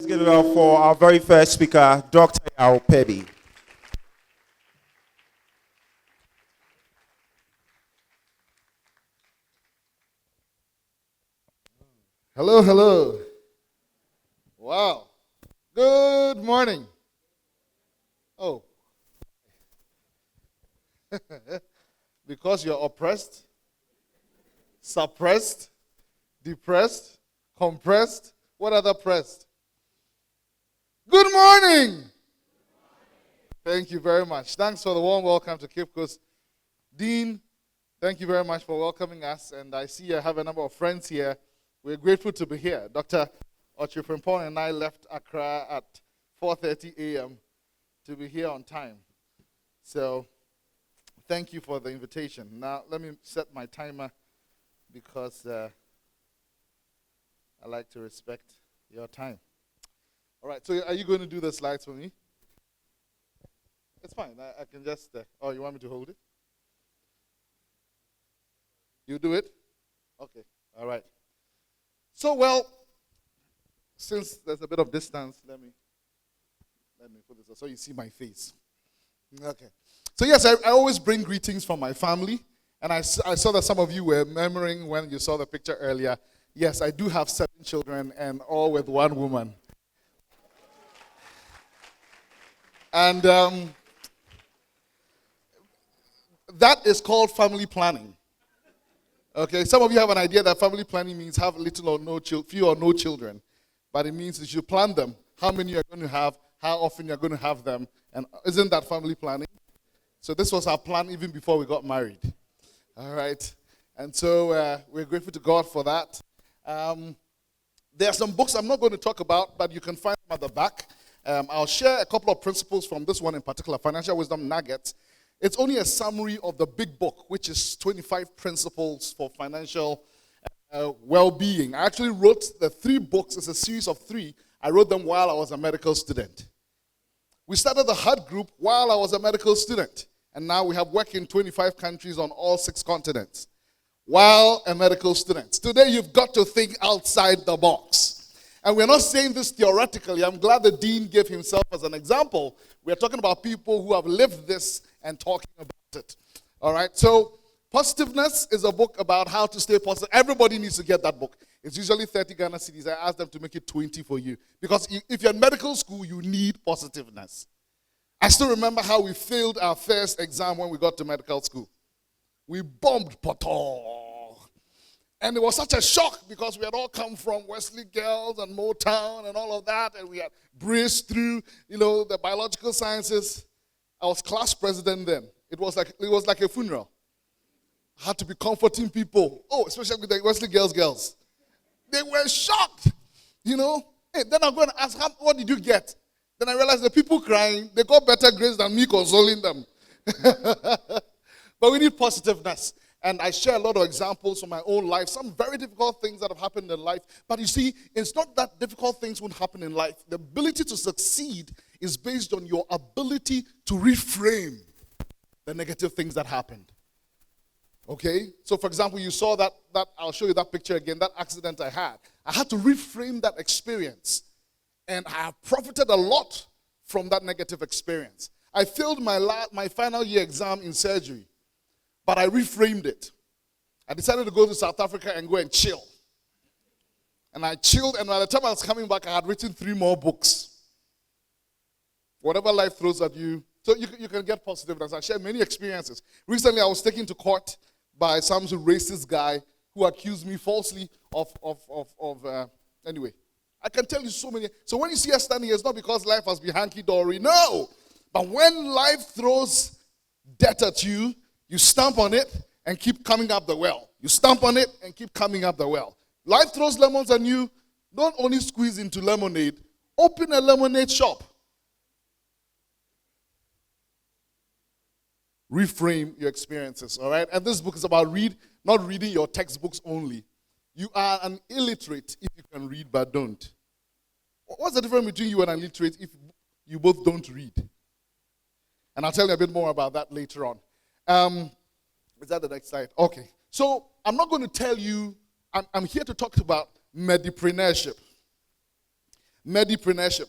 give it up for our very first speaker, Dr. Perbi. Hello, hello. Wow. Good morning. Oh. Because you're oppressed, suppressed, depressed, compressed, what other pressed? Good morning. Thank you very much. Thanks for the warm welcome to Cape Coast. Dean, thank you very much for welcoming us. And I see I have a number of friends here. We're grateful to be here. Dr. Entrepreneural and I left Accra at 4:30 a.m. to be here on time. So thank you for the invitation. Now let me set my timer because I like to respect your time. All right, so are you going to do the slides for me? It's fine. I can just, oh, you want me to hold it? You do it? Okay, all right. So, well, since there's a bit of distance, let me put this so you see my face. Okay. So, yes, I always bring greetings from my family. And I saw that some of you were murmuring when you saw the picture earlier. Yes, I do have 7 children and all with one woman. And that is called family planning. Okay, some of you have an idea that family planning means have little or no few or no children. But it means that you plan them, how many you're going to have, how often you're going to have them. And isn't that family planning? So this was our plan even before we got married. All right. And so we're grateful to God for that. There are some books I'm not going to talk about, but you can find them at the back. I'll share a couple of principles from this one in particular, Financial Wisdom Nuggets. It's only a summary of the big book, which is 25 Principles for Financial Well-Being. I actually wrote the 3 books. It's a series of 3. I wrote them while I was a medical student. We started the HUD group while I was a medical student. And now we have work in 25 countries on all 6 continents while a medical student. Today you've got to think outside the box. And we're not saying this theoretically. I'm glad the dean gave himself as an example. We're talking about people who have lived this and talking about it. All right, so Positiveness is a book about how to stay positive. Everybody needs to get that book. It's usually 30 Ghana cedis. I asked them to make it 20 for you. Because if you're in medical school, you need positiveness. I still remember how we failed our first exam when we got to medical school. We bombed Potong. And it was such a shock because we had all come from Wesley Girls and Motown and all of that. And we had breezed through, the biological sciences. I was class president then. It was like a funeral. I had to be comforting people. Oh, especially with the Wesley girls. They were shocked. Hey, then I'm going to ask, what did you get? Then I realized the people crying, they got better grades than me consoling them. But we need positiveness. And I share a lot of examples from my own life, some very difficult things that have happened in life. But you see, it's not that difficult things won't happen in life. The ability to succeed is based on your ability to reframe the negative things that happened. Okay? So, for example, you saw that I'll show you that picture again, that accident I had. I had to reframe that experience. And I have profited a lot from that negative experience. I failed my final year exam in surgery. But I reframed it. I decided to go to South Africa and go and chill. And I chilled, and by the time I was coming back, I had written 3 more books. Whatever life throws at you, so you can get positiveness. I share many experiences. Recently, I was taken to court by some racist guy who accused me falsely of anyway. I can tell you so many. So when you see us standing here, it's not because life has been hanky-dory. No! But when life throws debt at you, you stamp on it and keep coming up the well. You stamp on it and keep coming up the well. Life throws lemons at you. Don't only squeeze into lemonade. Open a lemonade shop. Reframe your experiences, all right? And this book is about not reading your textbooks only. You are an illiterate if you can read but don't. What's the difference between you and an illiterate if you both don't read? And I'll tell you a bit more about that later on. Is that the next slide? Okay. So I'm not going to tell you, I'm here to talk about MediPreneurship. MediPreneurship.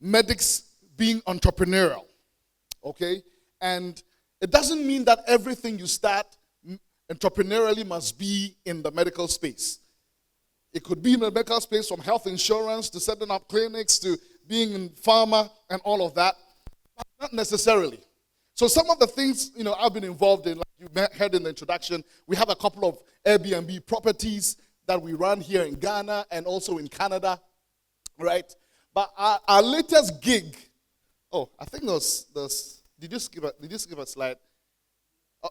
Medics being entrepreneurial, okay? And it doesn't mean that everything you start entrepreneurially must be in the medical space. It could be in the medical space, from health insurance to setting up clinics to being in pharma and all of that, but not necessarily. So some of the things, I've been involved in, like you heard in the introduction, we have a couple of Airbnb properties that we run here in Ghana and also in Canada, right? But our latest gig, I think those did you skip a slide? Oh,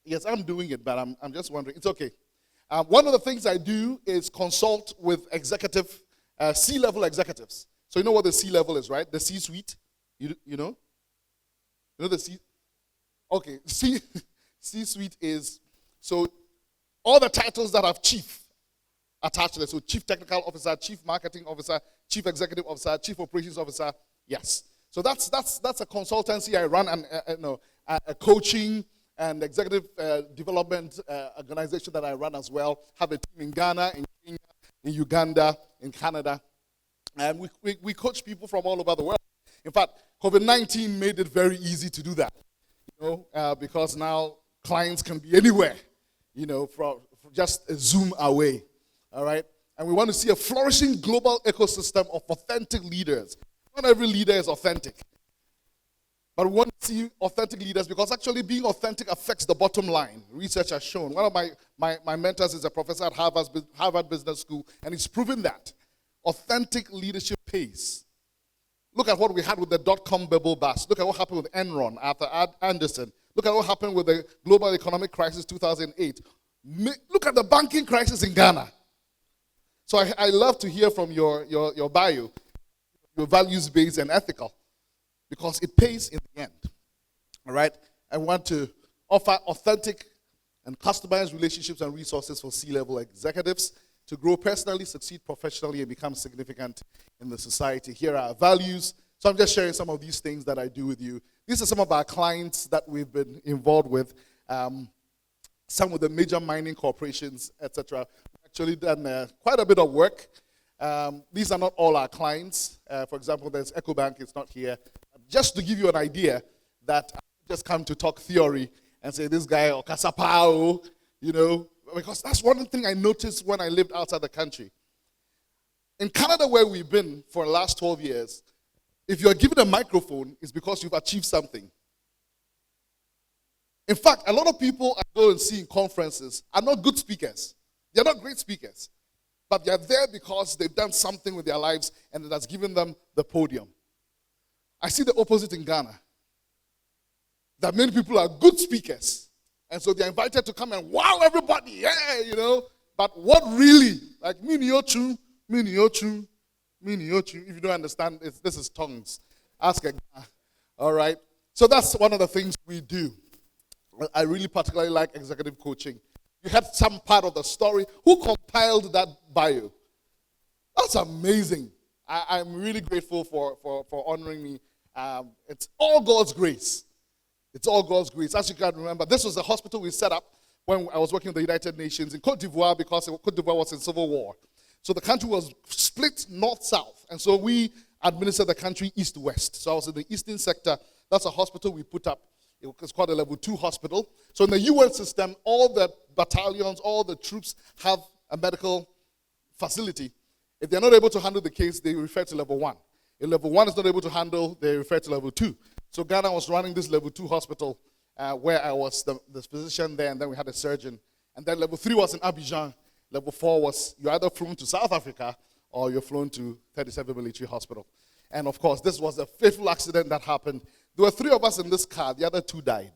yes, I'm doing it, but I'm just wondering. It's okay. One of the things I do is consult with C-level executives. So you know what the C-level is, right? The C-suite. You know? You know the C? Okay, C-suite is, so all the titles that have chief attached to it. So chief technical officer, chief marketing officer, chief executive officer, chief operations officer. Yes. So that's a consultancy I run, and a coaching and executive development organization that I run as well. Have a team in Ghana, in Kenya, in Uganda, in Canada. And we coach people from all over the world. In fact, COVID-19 made it very easy to do that, because now clients can be anywhere, from just a Zoom away, all right? And we want to see a flourishing global ecosystem of authentic leaders. Not every leader is authentic, but we want to see authentic leaders because actually being authentic affects the bottom line. Research has shown. One of my mentors is a professor at Harvard Business School, and he's proven that authentic leadership pays. Look at what we had with the dot-com bubble bust. Look at what happened with Enron, Arthur Anderson. Look at what happened with the global economic crisis 2008. Look at the banking crisis in Ghana. So I love to hear from your bio, your values-based and ethical, because it pays in the end. All right? I want to offer authentic and customized relationships and resources for C-level executives to grow personally, succeed professionally, and become significant in the society. Here are our values. So I'm just sharing some of these things that I do with you. These are some of our clients that we've been involved with. Some of the major mining corporations, etc. Actually done quite a bit of work. These are not all our clients. For example, there's EcoBank, it's not here. Just to give you an idea that I just come to talk theory and say this guy, or Kasapao, because that's one thing I noticed when I lived outside the country. In Canada, where we've been for the last 12 years, if you're given a microphone, it's because you've achieved something. In fact, a lot of people I go and see in conferences are not good speakers. They're not great speakers. But they're there because they've done something with their lives and it has given them the podium. I see the opposite in Ghana. That many people are good speakers. And so they're invited to come and wow everybody, yeah, But what really, like miniochu, if you don't understand, this is tongues. Ask a guy. All right? So that's one of the things we do. I really particularly like executive coaching. You had some part of the story. Who compiled that bio? That's amazing. I'm really grateful for honoring me. It's all God's grace. It's all God's grace. As you can remember, this was a hospital we set up when I was working with the United Nations in Cote d'Ivoire, because Cote d'Ivoire was in civil war. So the country was split north-south. And so we administered the country east-west. So I was in the eastern sector. That's a hospital we put up. It was called a level 2 hospital. So in the UN system, all the battalions, all the troops have a medical facility. If they're not able to handle the case, they refer to level 1. If level 1 is not able to handle, they refer to level 2. So Ghana was running this level 2 hospital where I was the physician there, and then we had a surgeon. And then level 3 was in Abidjan. Level 4 was you're either flown to South Africa or you're flown to 37 Military Hospital. And of course, this was a fateful accident that happened. There were 3 of us in this car. The other 2 died.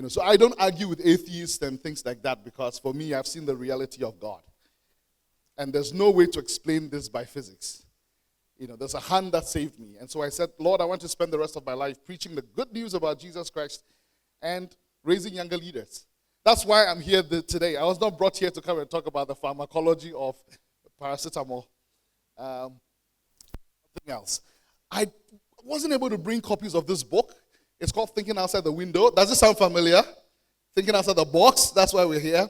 So I don't argue with atheists and things like that, because for me, I've seen the reality of God. And there's no way to explain this by physics. There's a hand that saved me. And so I said, Lord, I want to spend the rest of my life preaching the good news about Jesus Christ and raising younger leaders. That's why I'm here today. I was not brought here to come and talk about the pharmacology of paracetamol. Nothing else. I wasn't able to bring copies of this book. It's called Thinking Outside the Window. Does it sound familiar? Thinking Outside the Box. That's why we're here.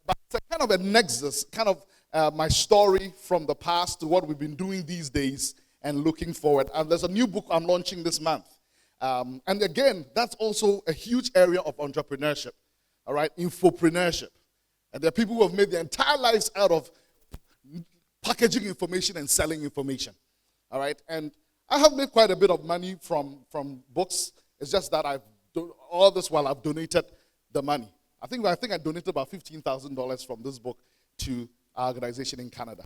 But it's a kind of a nexus, kind of my story from the past to what we've been doing these days and looking forward. And there's a new book I'm launching this month. And again, that's also a huge area of entrepreneurship, all right, infopreneurship. And there are people who have made their entire lives out of packaging information and selling information, all right. And I have made quite a bit of money from books. It's just that I've done all this while I've donated the money. I think I donated about $15,000 from this book to our organization in Canada,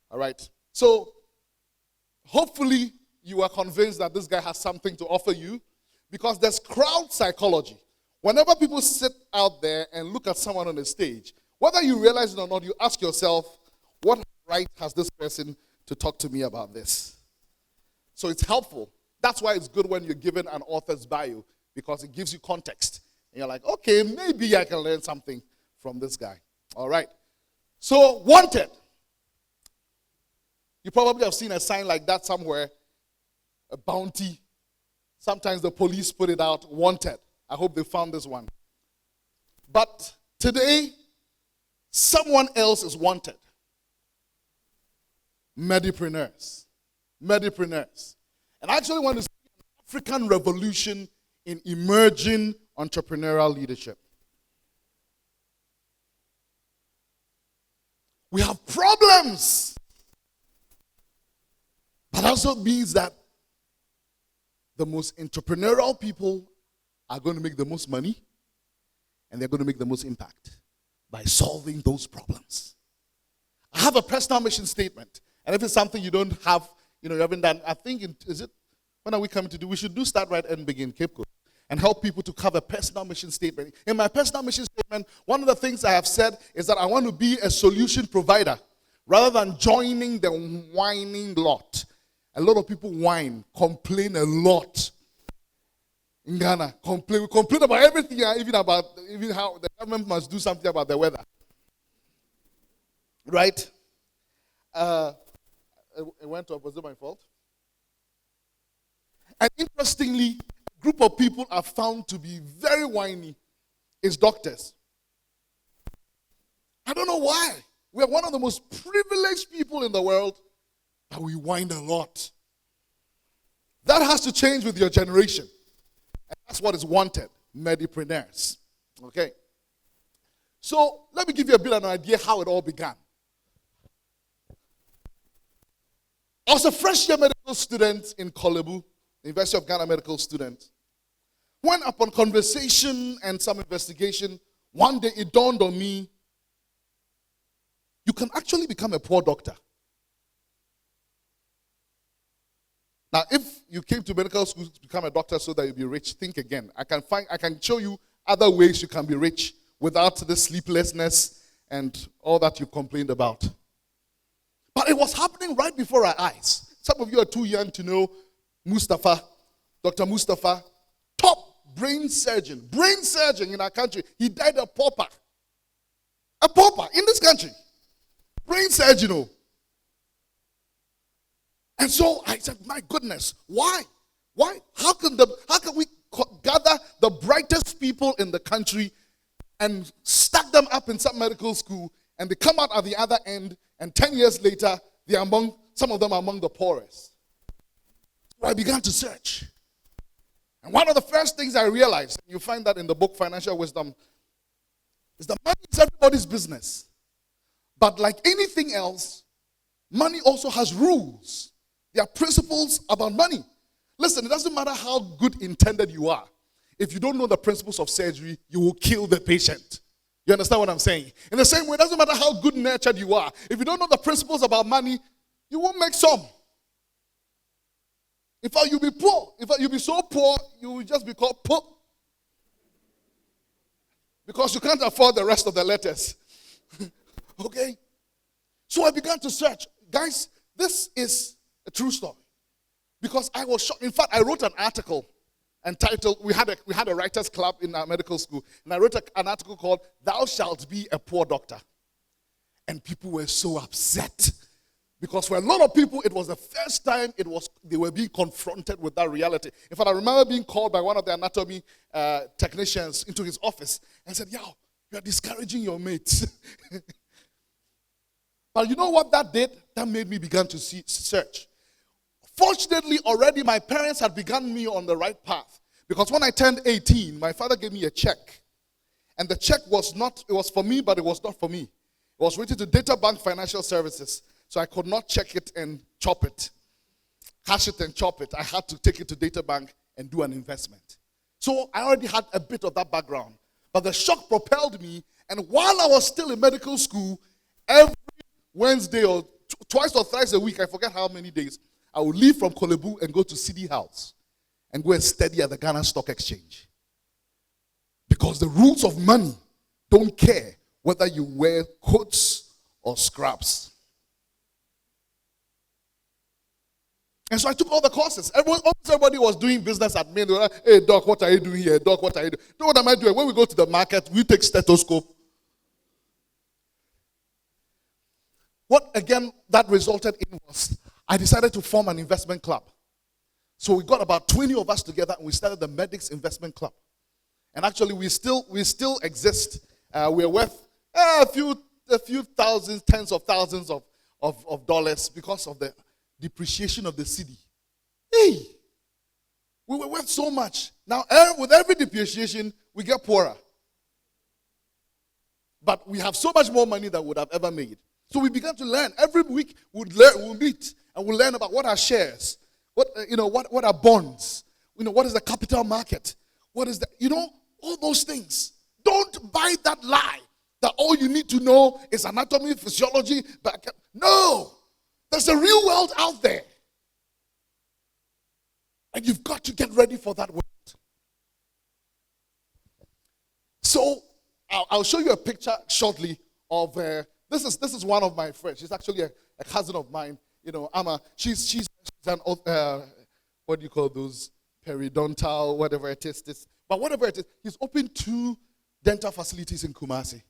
all right. So hopefully you are convinced that this guy has something to offer you, because there's crowd psychology. Whenever people sit out there and look at someone on the stage, whether you realize it or not, you ask yourself, what right has this person to talk to me about this? So it's helpful. That's why it's good when you're given an author's bio, because it gives you context. And you're like, okay, maybe I can learn something from this guy. All right. So, wanted. You probably have seen a sign like that somewhere, a bounty. Sometimes the police put it out, wanted. I hope they found this one. But today, someone else is wanted. MediPreneurs. MediPreneurs. And I actually want to see an African revolution in emerging entrepreneurial leadership. We have problems. That also means that the most entrepreneurial people are going to make the most money, and they're going to make the most impact by solving those problems. I have a personal mission statement, and if it's something you don't have, you haven't done, I think, when are we coming to do? We should do Start Right and Begin, Cape Coast, and help people to have a personal mission statement. In my personal mission statement, one of the things I have said is that I want to be a solution provider rather than joining the whining lot. A lot of people whine, complain a lot. In Ghana, we complain about everything, even how the government must do something about the weather. Right? It went up. Was it my fault? And interestingly, a group of people are found to be very whiny is doctors. I don't know why. We are one of the most privileged people in the world, but we whine a lot. That has to change with your generation. And that's what is wanted, MediPreneurs. Okay? So, let me give you a bit of an idea how it all began. I was a first-year medical student in Kolebu, the University of Ghana medical student. When upon conversation and some investigation, one day it dawned on me, you can actually become a poor doctor. Now, if you came to medical school to become a doctor so that you'll be rich, think again. I can show you other ways you can be rich without the sleeplessness and all that you complained about. But it was happening right before our eyes. Some of you are too young to know Mustafa, Dr. Mustafa, top brain surgeon in our country. He died a pauper. A pauper in this country. Brain surgeon. Oh. And so I said, my goodness, why? Why? How can we gather the brightest people in the country and stack them up in some medical school, and they come out at the other end, and 10 years later, some of them are among the poorest. So I began to search. And one of the first things I realized, you find that in the book Financial Wisdom, is that money is everybody's business. But like anything else, money also has rules. There are principles about money. Listen, it doesn't matter how good intended you are. If you don't know the principles of surgery, you will kill the patient. You understand what I'm saying? In the same way, it doesn't matter how good nurtured you are. If you don't know the principles about money, you won't make some. In fact, you'll be poor. In fact, you'll be so poor, you will just be called poor. Because you can't afford the rest of the letters. Okay? So I began to search. Guys, this is a true story. Because I was shocked. In fact, I wrote an article entitled, we had a writers club in our medical school, and I wrote an article called, "Thou Shalt Be a Poor Doctor." And people were so upset. Because for a lot of people, it was the first time they were being confronted with that reality. In fact, I remember being called by one of the anatomy technicians into his office and said, "Yo, you're discouraging your mates." But you know what that did? That made me begin to search. Fortunately, already my parents had begun me on the right path. Because when I turned 18, my father gave me a check. And the check it was for me, but it was not for me. It was written to Data Bank Financial Services. So I could not check it and chop it. Cash it and chop it. I had to take it to Data Bank and do an investment. So I already had a bit of that background. But the shock propelled me. And while I was still in medical school, every Wednesday or twice or thrice a week, I forget how many days, I would leave from Kolebu and go to City House and go and study at the Ghana Stock Exchange. Because the rules of money don't care whether you wear coats or scrubs. And so I took all the courses. Almost everybody was doing business at me. Like, hey, Doc, what are you doing here? Doc, what are you doing? You know what am I doing? When we go to the market, we take stethoscope. What, again, that resulted in was I decided to form an investment club. So we got about 20 of us together and we started the Medics Investment Club. And actually, we still exist. We're worth a few thousands, tens of thousands of dollars because of the depreciation of the cedi. Hey, we were worth so much. Now, with every depreciation, we get poorer. But we have so much more money than we would have ever made. So we began to learn. Every week, we'll meet and we'll learn about what are shares, what are bonds, what is the capital market, what is all those things. Don't buy that lie that all you need to know is anatomy, physiology. No, there's a real world out there. And you've got to get ready for that world. So I'll show you a picture shortly of this is one of my friends. She's actually a cousin of mine. She's an what do you call those, periodontal, whatever it is. But whatever it is, he's opened 2 dental facilities in Kumasi.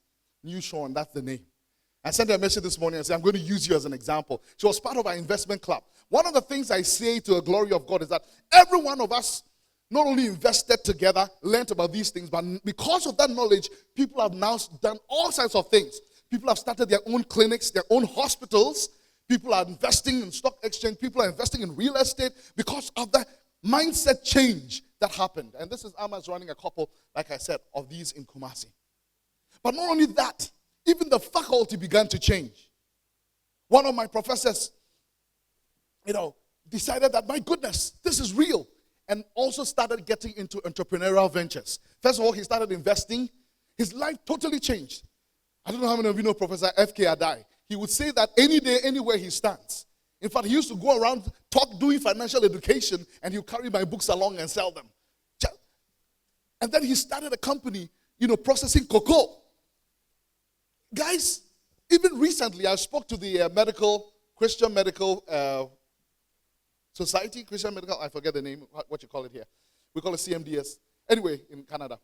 New Sean, that's the name. I sent her a message this morning and said, I'm going to use you as an example. She was part of our investment club. One of the things I say to the glory of God is that every one of us not only invested together, learned about these things, but because of that knowledge, people have now done all kinds of things. People have started their own clinics, their own hospitals. People are investing in stock exchange. People are investing in real estate because of the mindset change that happened. And this is Ama's running a couple, like I said, of these in Kumasi. But not only that, even the faculty began to change. One of my professors, decided that, my goodness, this is real. And also started getting into entrepreneurial ventures. First of all, he started investing. His life totally changed. I don't know how many of you know Professor F.K. Adai. He would say that any day, anywhere he stands. In fact, he used to go around doing financial education, and he would carry my books along and sell them. And then he started a company, processing cocoa. Guys, even recently, I spoke to the Christian Medical Society, Christian Medical, I forget the name, what you call it here. We call it CMDS. Anyway, in Canada.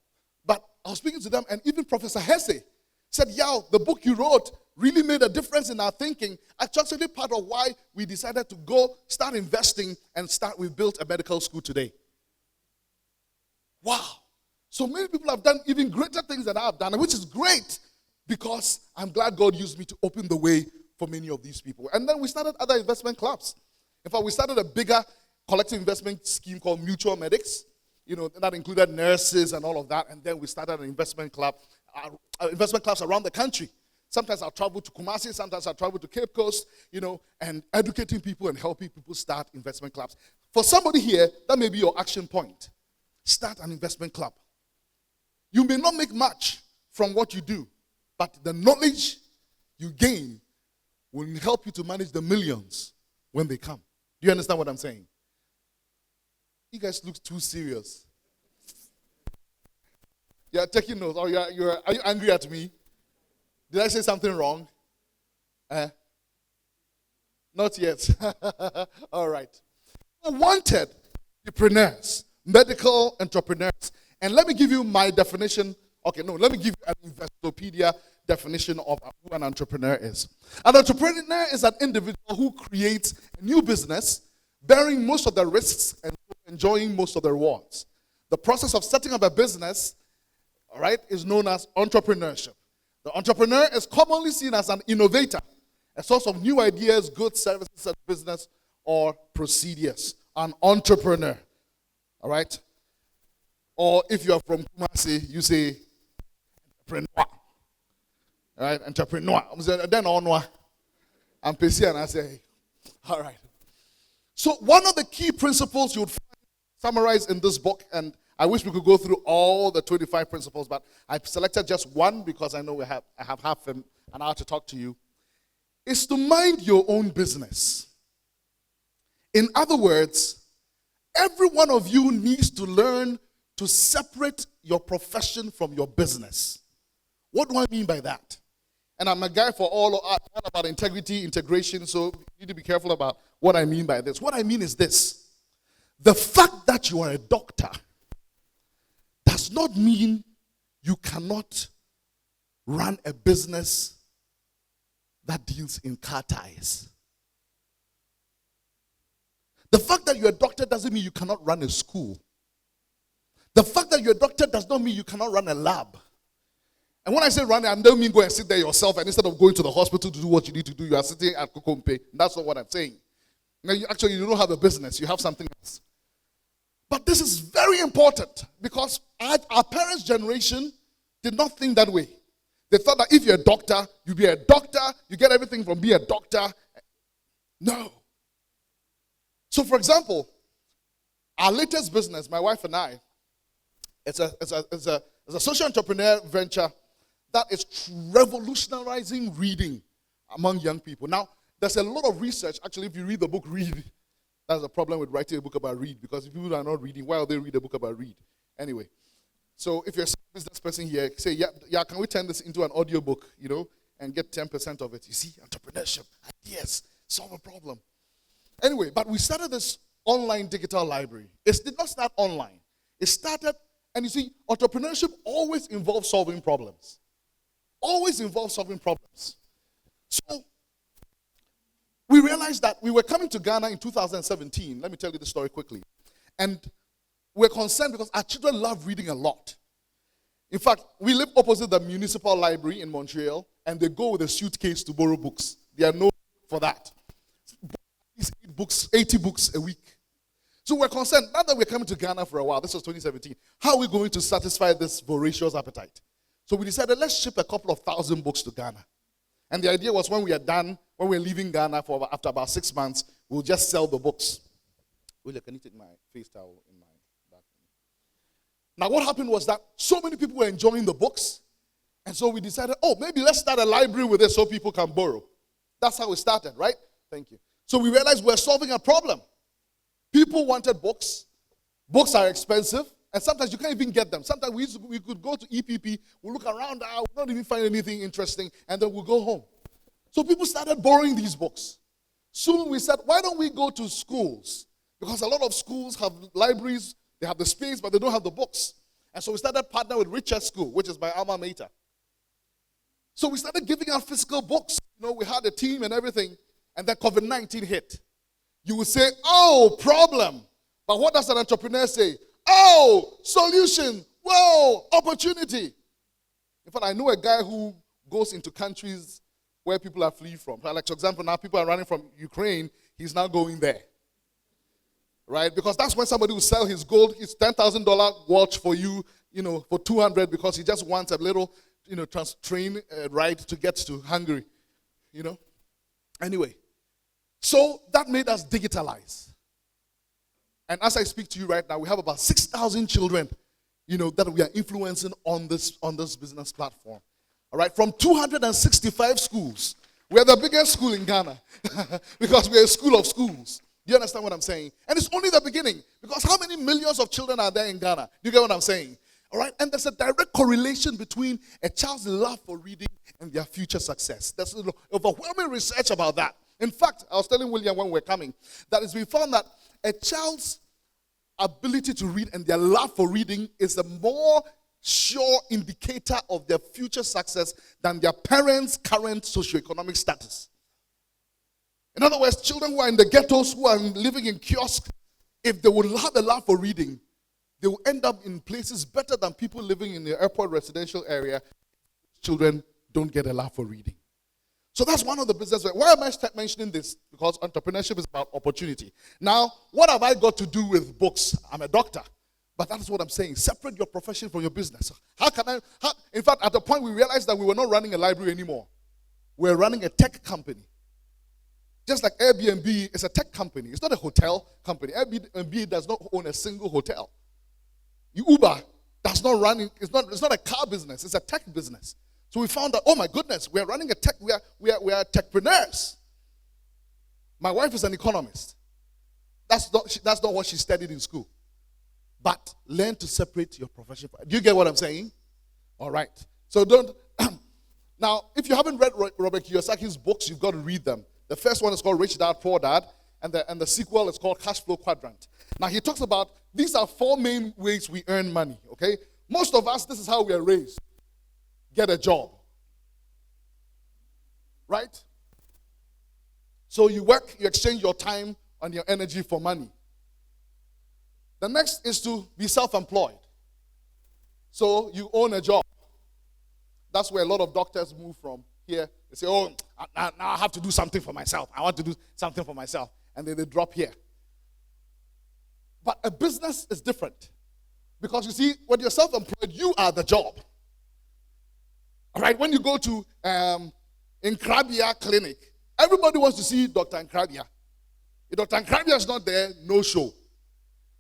But I was speaking to them, and even Professor Hesse said, the book you wrote really made a difference in our thinking. Actually, part of why we decided to go start investing and we built a medical school today. Wow. So many people have done even greater things than I have done, which is great because I'm glad God used me to open the way for many of these people. And then we started other investment clubs. In fact, we started a bigger collective investment scheme called Mutual Medics. That included nurses and all of that. And then we started an investment clubs around the country. Sometimes I'll travel to Kumasi, sometimes I'll travel to Cape Coast, and educating people and helping people start investment clubs. For somebody here, that may be your action point. Start an investment club. You may not make much from what you do, but the knowledge you gain will help you to manage the millions when they come. Do you understand what I'm saying? You guys look too serious. You're taking notes, or are you angry at me? Did I say something wrong? Not yet. All right. Wanted entrepreneurs, medical entrepreneurs. And let me give you my definition. Okay, no, let me give you an Investopedia definition of who an entrepreneur is. An entrepreneur is an individual who creates a new business, bearing most of the risks and enjoying most of the rewards. The process of setting up a business, is known as entrepreneurship. The entrepreneur is commonly seen as an innovator, A source of new ideas, goods, services, and business or procedures. An entrepreneur. All right? Or if you are from Kumasi, you say entrepreneur. All right? Entrepreneur. Then on I'm PC and I say, all right. So one of the key principles you would find summarized in this book, and I wish we could go through all the 25 principles, but I've selected just one because I know I have half an hour to talk to you, is to mind your own business. In other words, every one of you needs to learn to separate your profession from your business. What do I mean by that? And I'm a guy for all about integrity, integration, so you need to be careful about what I mean by this. What I mean is this. The fact that you are a doctor does not mean you cannot run a business that deals in car tires. The fact that you're a doctor doesn't mean you cannot run a school. The fact that you're a doctor does not mean you cannot run a lab. And when I say run, I don't mean go and sit there yourself and instead of going to the hospital to do what you need to do, you are sitting at Kokompe. That's not what I'm saying. Now, you don't have a business. You have something else. But this is very important because our parents' generation did not think that way. They thought that if you're a doctor, you be a doctor, you get everything from being a doctor. No. So, for example, our latest business, my wife and I, it's a social entrepreneur venture that is revolutionizing reading among young people. Now, there's a lot of research. Actually, if you read the book, read. That's the problem with writing a book about read, because if people are not reading, why would they read a book about read? Anyway, so if you're a business person here, say, yeah, can we turn this into an audio book, and get 10% of it? You see, entrepreneurship, ideas, solve a problem. Anyway, but we started this online digital library. It did not start online. It started, and you see, entrepreneurship always involves solving problems. Always involves solving problems. So, we realized that we were coming to Ghana in 2017. Let me tell you the story quickly. And we're concerned because our children love reading a lot. In fact, we live opposite the municipal library in Montreal, and they go with a suitcase to borrow books. They are known for that. 80 books a week. So we're concerned, now that we're coming to Ghana for a while, this was 2017, how are we going to satisfy this voracious appetite? So we decided, let's ship a couple of thousand books to Ghana. And the idea was when we are done, when we're leaving Ghana after about 6 months, we'll just sell the books. William, can you take my face towel in my back? Now what happened was that so many people were enjoying the books, and so we decided, maybe let's start a library with it so people can borrow. That's how it started, right? Thank you. So we realized we're solving a problem. People wanted books. Books are expensive, and sometimes you can't even get them. Sometimes we could go to EPP, we'll look around, we'll not even find anything interesting, and then we'll go home. So people started borrowing these books. Soon we said, why don't we go to schools? Because a lot of schools have libraries, they have the space, but they don't have the books. And so we started partnering with Richard School, which is my alma mater. So we started giving out physical books. We had a team and everything, and then COVID-19 hit. You will say, problem. But what does an entrepreneur say? Solution. Whoa, opportunity. In fact, I know a guy who goes into countries where people are fleeing from. Like, for example, now people are running from Ukraine. He's now going there. Right? Because that's when somebody will sell his gold, his $10,000 watch for you, for $200 because he just wants a little, train ride to get to Hungary. Anyway. So that made us digitalize. And as I speak to you right now, we have about 6,000 children, that we are influencing on this business platform. All right, from 265 schools. We're the biggest school in Ghana because we're a school of schools. Do you understand what I'm saying? And it's only the beginning because how many millions of children are there in Ghana? Do you get what I'm saying? All right, and there's a direct correlation between a child's love for reading and their future success. There's overwhelming research about that. In fact, I was telling William when we were coming, that it's been found that a child's ability to read and their love for reading is a more sure indicator of their future success than their parents' current socioeconomic status. In other words, children who are in the ghettos, who are living in kiosks, if they would have a love for reading, they will end up in places better than people living in the airport residential area. Children don't get a love for reading. So that's one of the business. Why am I mentioning this? Because entrepreneurship is about opportunity. Now, what have I got to do with books? I'm a doctor. But that's what I'm saying. Separate your profession from your business. In fact, at the point we realized that we were not running a library anymore. We're running a tech company. Just like Airbnb is a tech company. It's not a hotel company. Airbnb does not own a single hotel. Uber does not run, it's not a car business, it's a tech business. So we found that, oh my goodness, we are running a tech, we are techpreneurs. My wife is an economist. That's not what she studied in school. But learn to separate your profession. Do you get what I'm saying? All right. So don't. Now, if you haven't read Robert Kiyosaki's books, you've got to read them. The first one is called Rich Dad, Poor Dad, and the sequel is called Cash Flow Quadrant. Now, he talks about these are 4 main ways we earn money, okay? Most of us, this is how we are raised. Get a job. Right? So you work, you exchange your time and your energy for money. The next is to be self-employed. So you own a job. That's where a lot of doctors move from here. They say, oh, now I have to do something for myself. I want to do something for myself. And then they drop here. But a business is different. Because you see, when you're self-employed, you are the job. All right, when you go to Nkrabia Clinic, everybody wants to see Dr. Nkrabia. If Dr. Nkrabia is not there, no show.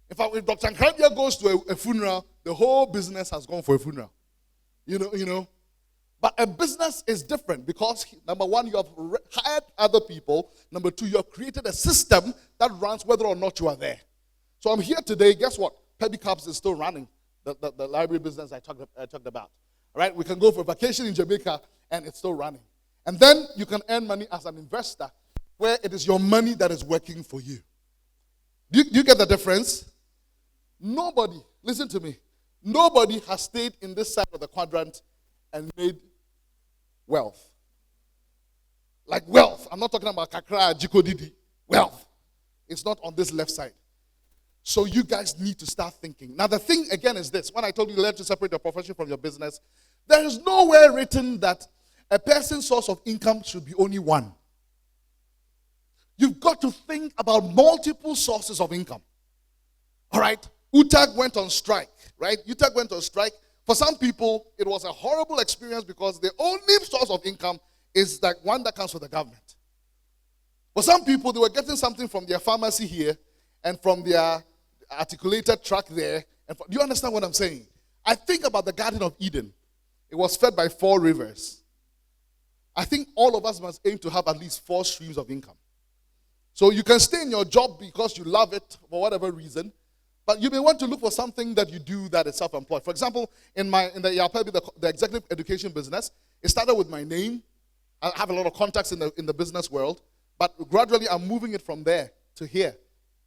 In fact, if Dr. Nkrabia goes to a funeral, the whole business has gone for a funeral. You know. But a business is different because, number one, you have hired other people. Number two, you have created a system that runs whether or not you are there. So I'm here today. Guess what? Perbi Cups is still running, the library business I talked about. All right? We can go for a vacation in Jamaica, and it's still running. And then you can earn money as an investor, where it is your money that is working for you. Do you get the difference? Nobody, listen to me, nobody has stayed in this side of the quadrant and made wealth. Like wealth. I'm not talking about Kakra, Jiko Didi. Wealth. It's not on this left side. So you guys need to start thinking. Now the thing again is this. When I told you learn to separate your profession from your business, there is nowhere written that a person's source of income should be only one. You've got to think about multiple sources of income. All right? UTAG went on strike, right? UTAG went on strike. For some people, it was a horrible experience because the only source of income is that one that comes from the government. For some people, they were getting something from their pharmacy here and from their articulated truck there. Do you understand what I'm saying? I think about the Garden of Eden. It was fed by 4 rivers. I think all of us must aim to have at least 4 streams of income. So you can stay in your job because you love it for whatever reason, but you may want to look for something that you do that is self-employed. For example, in the executive education business, it started with my name. I have a lot of contacts in the business world, but gradually I'm moving it from there to here.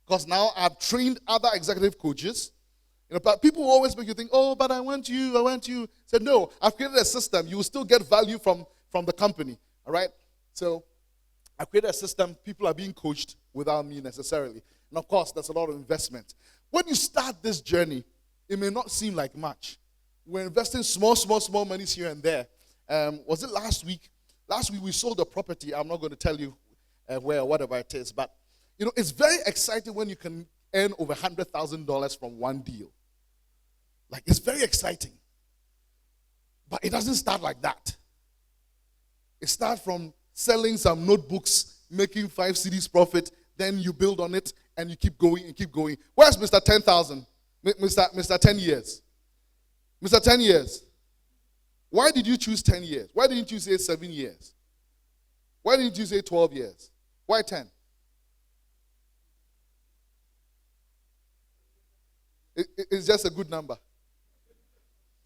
Because now I've trained other executive coaches. But people always make you think, oh, but I want you. Said, no, I've created a system. You will still get value from the company. All right? So I've created a system. People are being coached without me necessarily. And of course, there's a lot of investment. When you start this journey, it may not seem like much. We're investing small monies here and there. Was it last week? Last week we sold a property. I'm not going to tell you where or whatever it is. But, it's very exciting when you can earn over $100,000 from one deal. Like, it's very exciting. But it doesn't start like that. It starts from selling some notebooks, making 5 CDs profit, then you build on it, and you keep going and keep going. Where's Mr. 10,000? Mr. 10 years? Mr. 10 years. Why did you choose 10 years? Why didn't you say 7 years? Why didn't you say 12 years? Why 10? It's just a good number.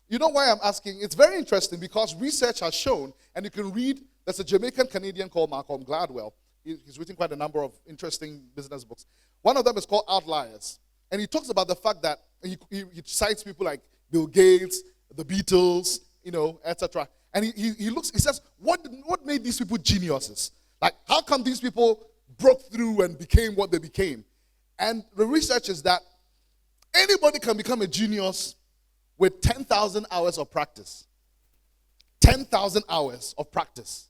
You know why I'm asking? It's very interesting because research has shown, and you can read, there's a Jamaican Canadian called Malcolm Gladwell. He's written quite a number of interesting business books. One of them is called Outliers. And he talks about the fact that he cites people like Bill Gates, the Beatles, etc. And he says, what made these people geniuses? Like, how come these people broke through and became what they became? And the research is that anybody can become a genius with 10,000 hours of practice. 10,000 hours of practice.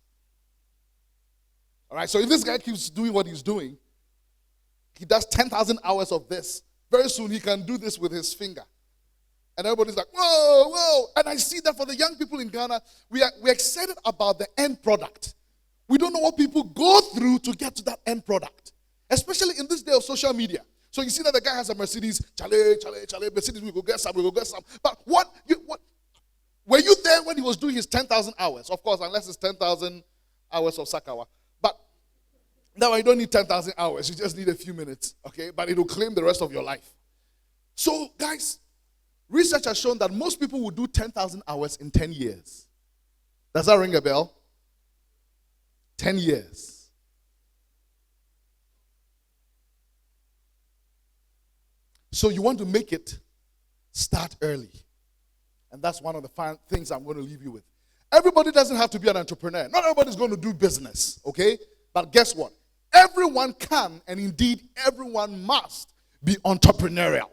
All right, so if this guy keeps doing what he's doing, he does 10,000 hours of this. Very soon he can do this with his finger. And everybody's like, whoa, whoa. And I see that for the young people in Ghana, we're excited about the end product. We don't know what people go through to get to that end product, especially in this day of social media. So you see that the guy has a Mercedes, chale, Mercedes, we go get some. But were you there when he was doing his 10,000 hours? Of course, unless it's 10,000 hours of Sakawa. But now you don't need 10,000 hours. You just need a few minutes, okay? But it will claim the rest of your life. So, guys, research has shown that most people will do 10,000 hours in 10 years. Does that ring a bell? 10 years. So you want to make it, start early. And that's one of the things I'm going to leave you with. Everybody doesn't have to be an entrepreneur. Not everybody's going to do business, okay? But guess what? Everyone can, and indeed everyone must be entrepreneurial.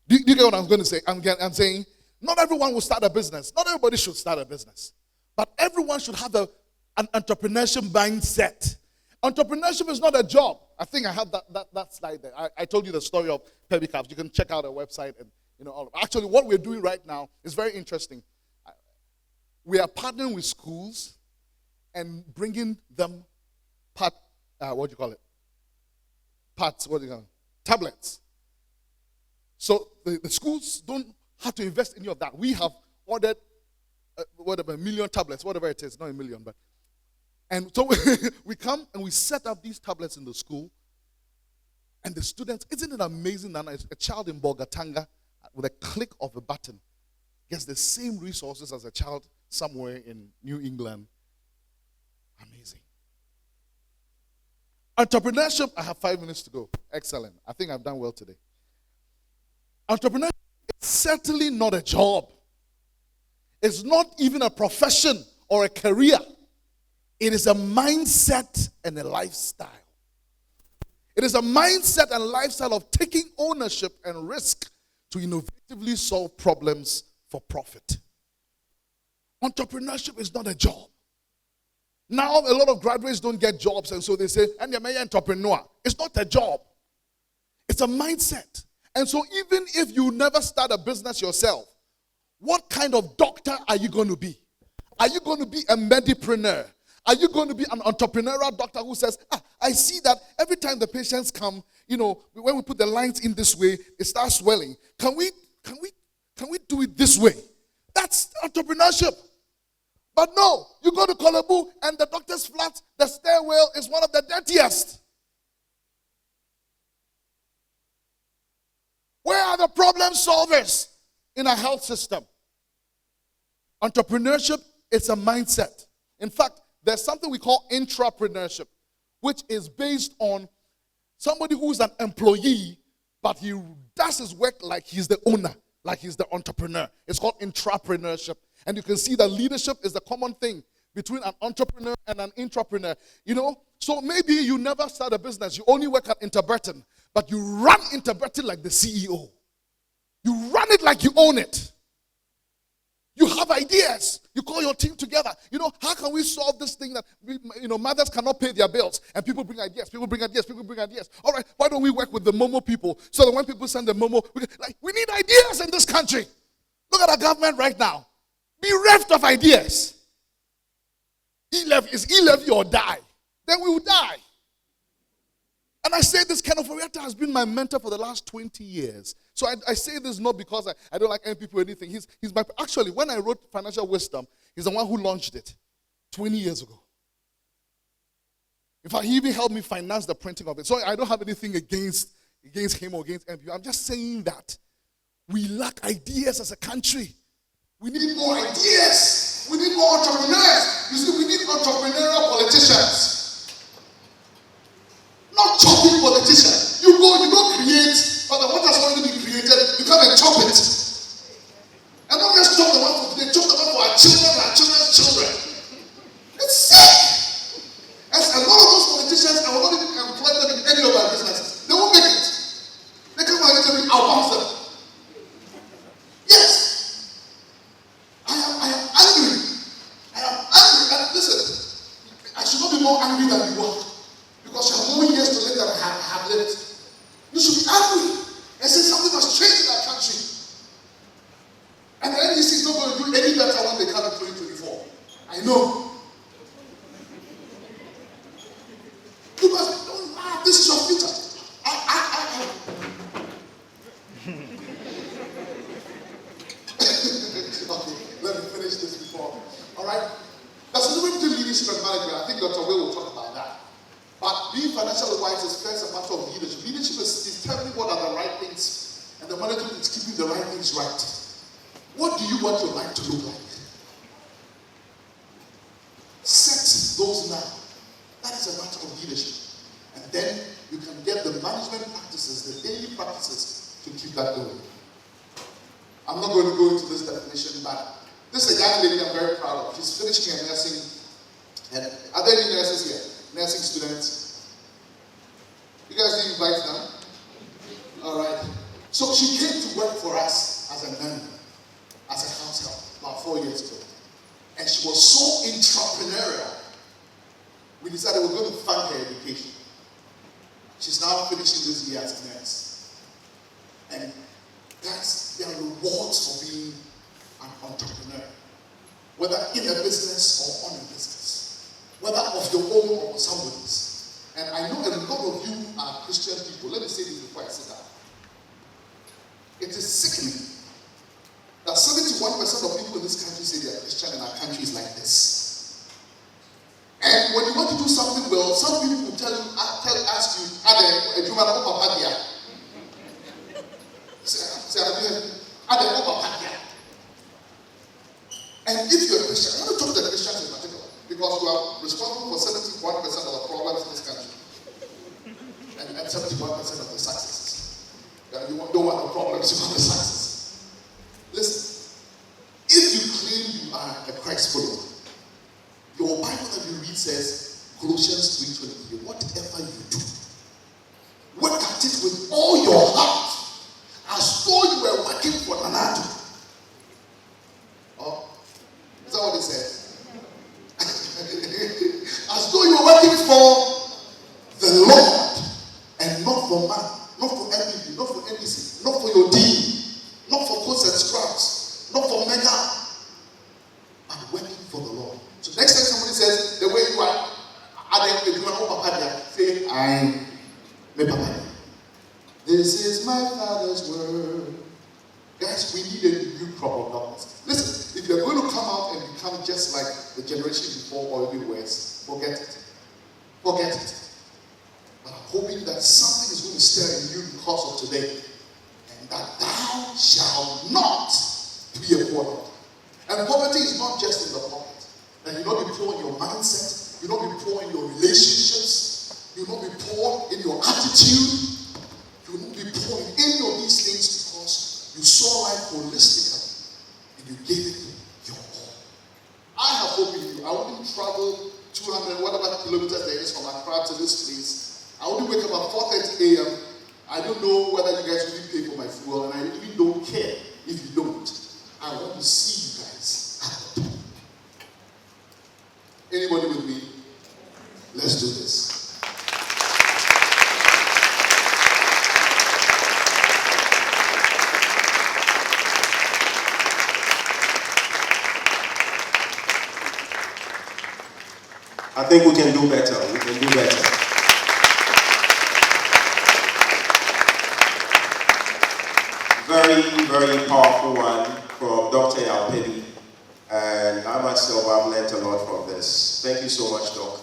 Do you get what I'm going to say? I'm saying not everyone will start a business. Not everybody should start a business. But everyone should have an entrepreneurship mindset. Entrepreneurship is not a job. I think I have that slide there. I told you the story of Perbi. You can check out our website and all of it. Actually, what we're doing right now is very interesting. We are partnering with schools and bringing them tablets. So the schools don't have to invest in any of that. We have ordered a million tablets, whatever it is, not a million, but. And so we come and we set up these tablets in the school. And the students, isn't it amazing that a child in Bolgatanga, with a click of a button, gets the same resources as a child somewhere in New England? Amazing. Entrepreneurship, I have 5 minutes to go. Excellent. I think I've done well today. Entrepreneurship is certainly not a job. It's not even a profession or a career. It is a mindset and a lifestyle. It is a mindset and lifestyle of taking ownership and risk to innovatively solve problems for profit. Entrepreneurship is not a job. Now, a lot of graduates don't get jobs, and so they say, I'm an entrepreneur. It's not a job. It's a mindset. And so even if you never start a business yourself, what kind of doctor are you going to be? Are you going to be a MediPreneur? Are you going to be an entrepreneurial doctor who says, I see that every time the patients come, when we put the lines in this way, it starts swelling. Can we do it this way? That's entrepreneurship. But no, you go to Kolebu and the doctor's flat, the stairwell is one of the dirtiest. Where are the problem solvers in a health system? Entrepreneurship is a mindset. In fact, there's something we call intrapreneurship, which is based on somebody who's an employee, but he does his work like he's the owner, like he's the entrepreneur. It's called intrapreneurship. And you can see that leadership is the common thing between an entrepreneur and an intrapreneur. So maybe you never start a business. You only work at Interburton, but you run Interburton like the CEO. You run it like you own it. You have ideas. You call your team together. How can we solve this thing that mothers cannot pay their bills? And people bring ideas. All right, why don't we work with the Momo people so that when people send the Momo, we need ideas in this country. Look at our government right now. Bereft of ideas. E-levy or die. Then we will die. And I say this, Kenneth Oriata has been my mentor for the last 20 years. So I say this not because I don't like any people or anything. Actually, when I wrote Financial Wisdom, he's the one who launched it 20 years ago. In fact, he even helped me finance the printing of it. So I don't have anything against him or against NPU. I'm just saying that we lack ideas as a country. We need more ideas. We need more entrepreneurs. You see, we need entrepreneurial politicians. Not chopping politician. You go create, but what has already been created, you come and chop it. And don't just chop the one for today, chop the one for our children and our children's children. It's sick. And a lot of those politicians, I will not even employ them in any of our businesses. They won't make it. They come and tell me, I'll bounce them. Yes. I am angry. And listen, I should not be more angry than the management is keeping the right things right. What do you want your life to look like? Set those now. That is a matter of leadership. And then you can get the management practices, the daily practices to keep that going. I'm not going to go into this definition, but this is a young lady I'm very proud of. She's finishing her nursing. And are there any nurses here? Nursing students? You guys didn't invite them? All right. So she came to work for us as a nanny, as a house help, about 4 years ago. And she was so entrepreneurial. We decided we're going to fund her education. She's now finishing this year as a nurse. And there are rewards for being an entrepreneur. Whether in a business or on a business. Whether of your own or somebody's. And I know a lot of you are Christian people. Let me say this before I sit down. It is sickening that 71% of people in this country say they are Christian and our country is like this. And when you want to do something well, some people will ask you, "Ade, you want to go papa dia?" Say, "Ade, go papa dia." And if you're a Christian, I want to talk to the Christians in particular, because you are responsible for 71% of the problems in this country, and 71% of the successes. You don't want the problems, you want the success. Listen, if you claim you are a Christ follower, your Bible that you read says, Colossians 3:23, whatever you do, work at it with all your heart, as though you were working for another. Oh, is that what it says? As though you were working for the Lord and not for man, not for MPP, not for NBC, not for your dean, not for coats and scrubs, not for mega, but working for the Lord. So next time somebody says, the way you are, say, I'm my papa. This is my Father's word. Guys, we need a new crop of doctors. Listen, if you're going to come out and become just like the generation before or even worse, forget it. Forget it. But I'm hoping that something is going to stir in you because of today. And that thou shalt not be a poor doctor. And poverty is not just in the pocket. And you not be poor in your mindset. You not be poor in your relationships. You not be poor in your attitude. You will not be poor in any of these things because you saw life holistically and you gave it your all. I have hope in you. I wouldn't travel 200 whatever kilometers there is from Accra to this place. I wouldn't wake up at 4:30 a.m. I don't know whether you guys really pay for my fuel, and I really don't care if you don't. I want to see you guys at the top. Anybody with me? Let's do this. I think we can do better. We can do better. Very, very powerful one from Dr. Perbi. And I myself, I've learned a lot from this. Thank you so much, Doc.